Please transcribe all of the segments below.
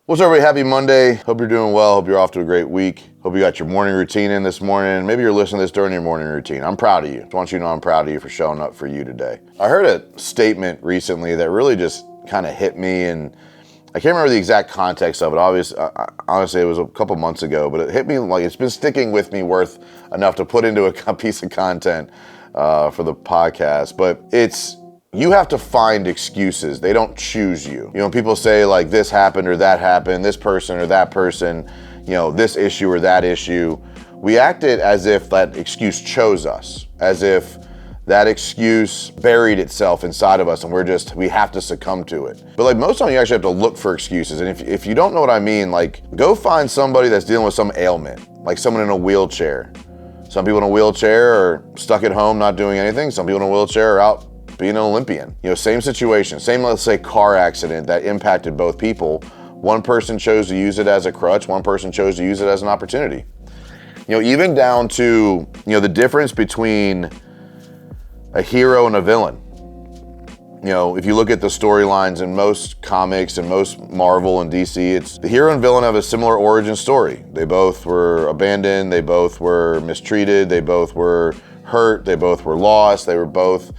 What's up, everybody? Happy Monday. Hope you're doing well. Hope you're off to a great week. Hope you got your morning routine in this morning. Maybe you're listening to this during your morning routine. I'm proud of you. Just want you to know I'm proud of you for showing up for you today. I heard a statement recently that really just kind of hit me, and I can't remember the exact context of it. Honestly, it was a couple months ago, but it hit me like it's been sticking with me worth enough to put into a piece of content for the podcast. But it's, you have to find excuses. They don't choose you. You know, people say like this happened or that happened, this person or that person, you know, this issue or that issue. We acted as if that excuse chose us, as if that excuse buried itself inside of us and we have to succumb to it. But like most of you actually have to look for excuses. And if you don't know what I mean, like go find somebody that's dealing with some ailment, like someone in a wheelchair. Some people in a wheelchair are stuck at home not doing anything. Some people in a wheelchair are out being an Olympian. You know, same situation, same, let's say, car accident that impacted both people. One person chose to use it as a crutch, one person chose to use it as an opportunity. You know, even down to, you know, the difference between a hero and a villain. You know, if you look at the storylines in most comics and most Marvel and DC, it's the hero and villain have a similar origin story. They both were abandoned, they both were mistreated, they both were hurt, they both were lost, they were both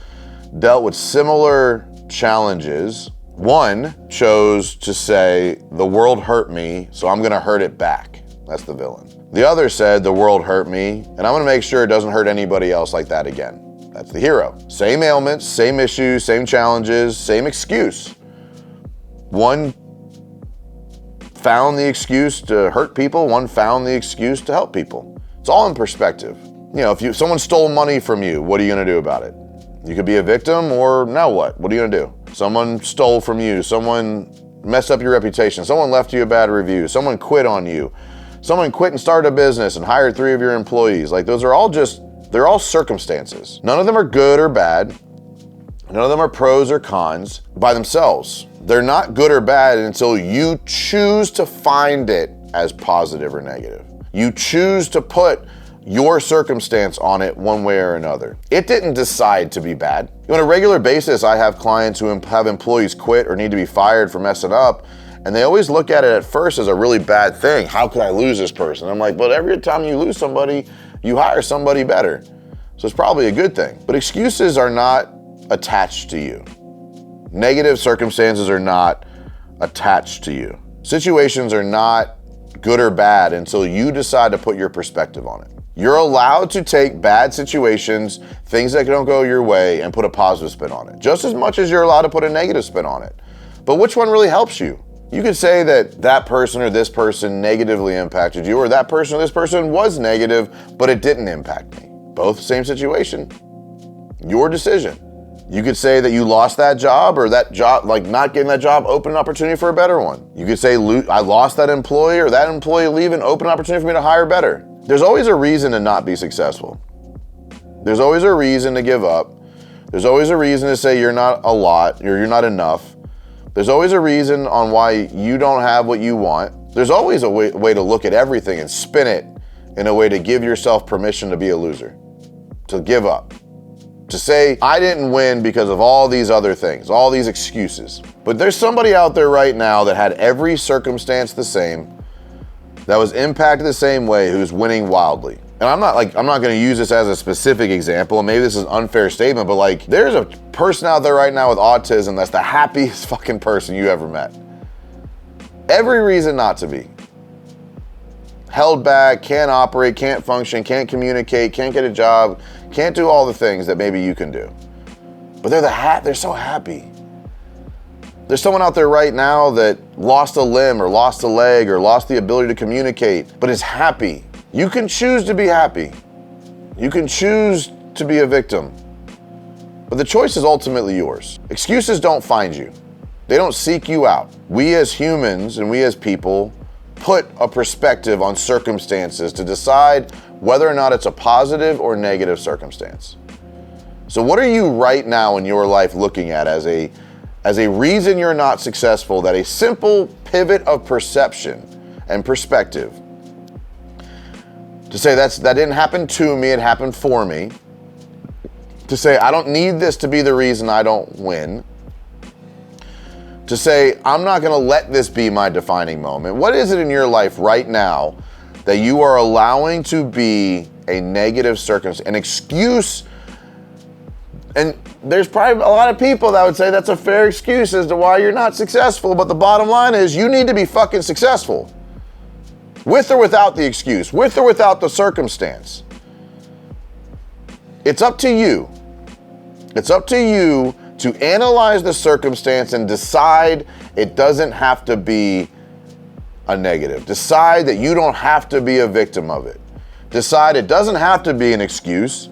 dealt with similar challenges. One chose to say, the world hurt me, so I'm gonna hurt it back. That's the villain. The other said, the world hurt me, and I'm gonna make sure it doesn't hurt anybody else like that again. That's the hero. Same ailments, same issues, same challenges, same excuse. One found the excuse to hurt people, one found the excuse to help people. It's all in perspective. You know, if someone stole money from you, what are you gonna do about it? You could be a victim, or now what? What are you gonna do? Someone stole from you, someone messed up your reputation, someone left you a bad review, someone quit on you, someone quit and started a business and hired 3 of your employees. Like those are all they're all circumstances. None of them are good or bad. None of them are pros or cons by themselves. They're not good or bad until you choose to find it as positive or negative. You choose to put your circumstance on it one way or another. It didn't decide to be bad. On a regular basis, I have clients who have employees quit or need to be fired for messing up, and they always look at it at first as a really bad thing. How could I lose this person? I'm like, but every time you lose somebody, you hire somebody better. So it's probably a good thing. But excuses are not attached to you. Negative circumstances are not attached to you. Situations are not good or bad until you decide to put your perspective on it. You're allowed to take bad situations, things that don't go your way, and put a positive spin on it, just as much as you're allowed to put a negative spin on it. But which one really helps you? You could say that that person or this person negatively impacted you, or that person or this person was negative, but it didn't impact me. Both same situation. Your decision. You could say that you lost that job, or that job, like not getting that job, open an opportunity for a better one. You could say, I lost that employee, or that employee leaving, open an opportunity for me to hire better. There's always a reason to not be successful. There's always a reason to give up. There's always a reason to say you're not a lot, or you're not enough. There's always a reason on why you don't have what you want. There's always a way to look at everything and spin it in a way to give yourself permission to be a loser, to give up, to say, I didn't win because of all these other things, all these excuses. But there's somebody out there right now that had every circumstance the same, that was impacted the same way, who's winning wildly. And I'm not gonna use this as a specific example, and maybe this is an unfair statement, but like there's a person out there right now with autism that's the happiest fucking person you ever met. Every reason not to be. Held back, can't operate, can't function, can't communicate, can't get a job, can't do all the things that maybe you can do. But they're so happy. There's someone out there right now that lost a limb or lost a leg or lost the ability to communicate, but is happy. You can choose to be happy. You can choose to be a victim. But the choice is ultimately yours. Excuses don't find you. They don't seek you out. We as humans and we as people put a perspective on circumstances to decide whether or not it's a positive or negative circumstance. So what are you right now in your life looking at as a reason you're not successful, that a simple pivot of perception and perspective to say that didn't happen to me, it happened for me, to say I don't need this to be the reason I don't win, To say, I'm not gonna let this be my defining moment. What is it in your life right now that you are allowing to be a negative circumstance, an excuse? And there's probably a lot of people that would say that's a fair excuse as to why you're not successful, but the bottom line is you need to be fucking successful. With or without the excuse, with or without the circumstance. It's up to you. It's up to you to analyze the circumstance and decide it doesn't have to be a negative. Decide that you don't have to be a victim of it. Decide it doesn't have to be an excuse.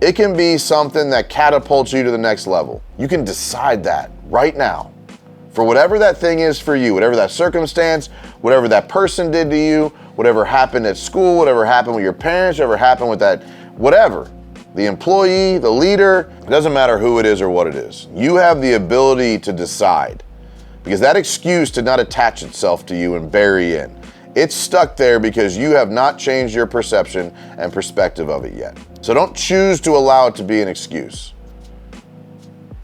It can be something that catapults you to the next level. You can decide that right now. For whatever that thing is for you, whatever that circumstance, whatever that person did to you, whatever happened at school, whatever happened with your parents, whatever happened with that, whatever. The employee, the leader, it doesn't matter who it is or what it is. You have the ability to decide, because that excuse did not attach itself to you and bury in. It's stuck there because you have not changed your perception and perspective of it yet. So don't choose to allow it to be an excuse.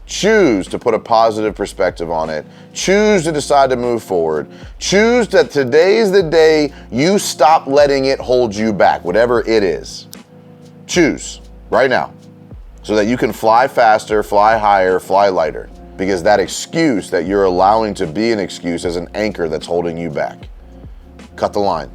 Choose to put a positive perspective on it. Choose to decide to move forward. Choose that today's the day you stop letting it hold you back, whatever it is. Choose right now so that you can fly faster, fly higher, fly lighter, because that excuse that you're allowing to be an excuse is an anchor that's holding you back. Cut the line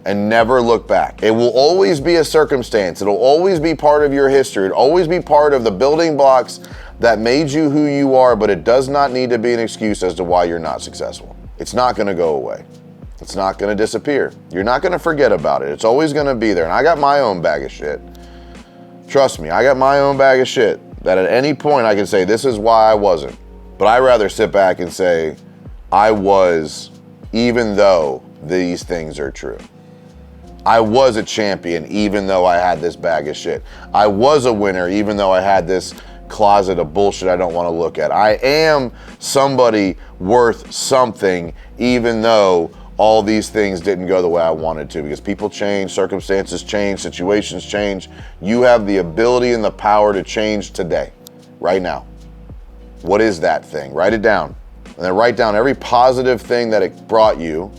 and never look back. It will always be a circumstance. It'll always be part of your history. It'll always be part of the building blocks that made you who you are, but it does not need to be an excuse as to why you're not successful. It's not gonna go away. It's not gonna disappear. You're not gonna forget about it. It's always gonna be there. And I got my own bag of shit. Trust me, I got my own bag of shit that at any point I can say, this is why I wasn't. But I'd rather sit back and say, I was, even though these things are true. I was a champion, even though I had this bag of shit. I was a winner, even though I had this closet of bullshit I don't want to look at. I am somebody worth something, even though all these things didn't go the way I wanted to, because people change, circumstances change, situations change. You have the ability and the power to change today, right now. What is that thing? Write it down. And then write down every positive thing that it brought you.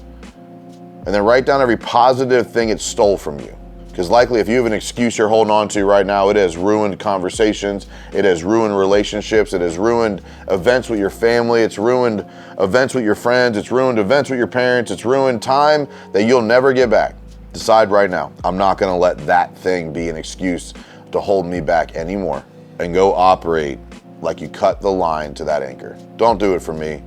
And then write down every positive thing it stole from you. Because likely if you have an excuse you're holding on to right now, it has ruined conversations, it has ruined relationships, it has ruined events with your family, it's ruined events with your friends, it's ruined events with your parents, it's ruined time that you'll never get back. Decide right now, I'm not gonna let that thing be an excuse to hold me back anymore. And go operate like you cut the line to that anchor. Don't do it for me.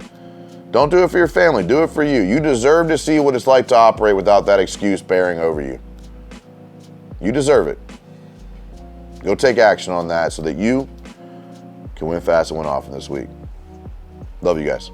Don't do it for your family, do it for you. You deserve to see what it's like to operate without that excuse bearing over you. You deserve it. Go take action on that so that you can win fast and win often this week. Love you guys.